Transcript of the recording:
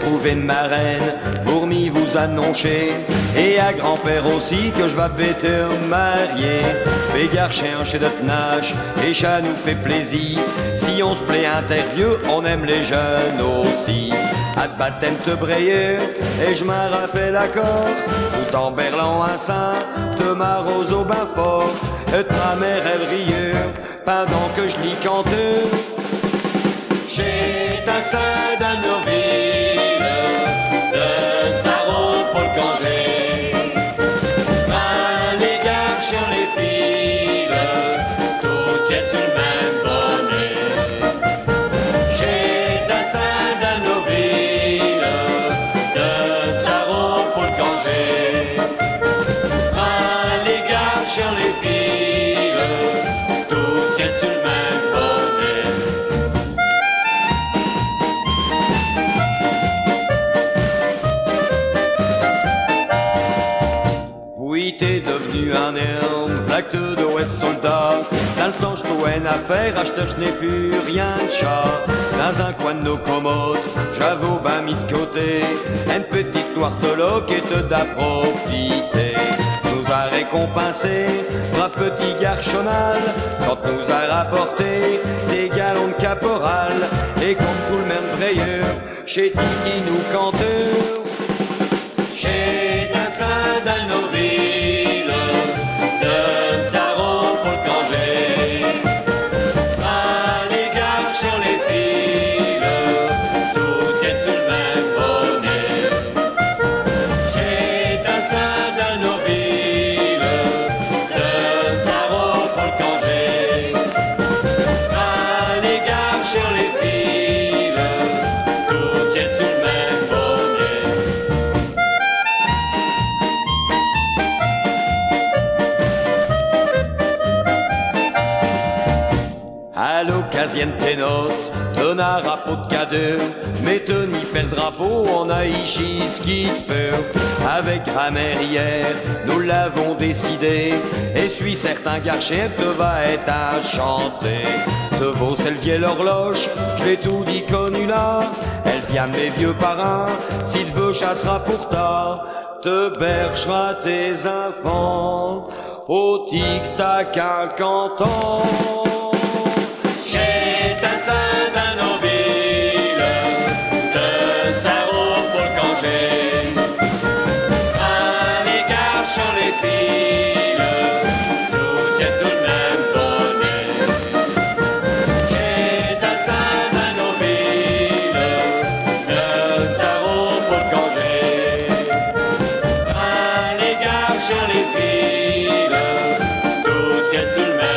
trouvé une marraine pour m'y vous annoncer. Et à grand-père aussi que je vais bientôt marier. Bégard chien chez notre nage et ça nous fait plaisir. Si on se plaît intervieux, on aime les jeunes aussi. À te baptême te brayer et je m'en rappelle encore. Tout en berlant un sein, te m'arrose au bain fort. Et ta mère elle riait pendant que je l'y cantais. J'ai un sein dans nos villes, de Sarro pour le congé. Les gars sur les fils, tout tient sur le même bonnet. J'ai un sein dans nos villes, de Sarro pour le congé. Les gars sur les fils, tout tient sur le même bonnet. Oui, t'es devenu un homme, flaque de être soldat. Dans le temps, je trouvais une affaire, acheteur, je n'ai plus rien de chat. Dans un coin de nos commodes, j'avoue, ben mis de côté, une petite tourteloque qui te da profité. Nous a récompensé, brave petit garchonnal, quand nous a rapporté des galons de caporal. Et comme tout le même brayeur, chez Tiki nous canteur. Chez un sein dans nos villes, de Sarro pour le congé. Les gars sur les fils, tout est sur le même bonnet. Chez un sein dans nos villes, de Sarro pour le congé. Les gars sur les fils, tout est sur le même bonnet. À l'occasion de tes noces, t'en as rapport de cadeau, mais t'en y perd le drapeau, on a ici ce qu'il te fait. Avec grand-mère hier, nous l'avons décidé, et suis certain garcher te va être à chanter. Te vaut celle vieille horloge, je l'ai tout dit connu là, elle vient mes vieux parrains, s'il veut chassera pour ta. Te bergera tes enfants, au tic-tac un canton. J'ai un sein dans nos villes, de Sarro pour le congé. Les gars sur les fils, nous tiennent tout le même bonnet. J'ai un sein dans nos villes, de Sarro pour le congé. Les gars sur les fils, nous tiennent tout le même bonnet.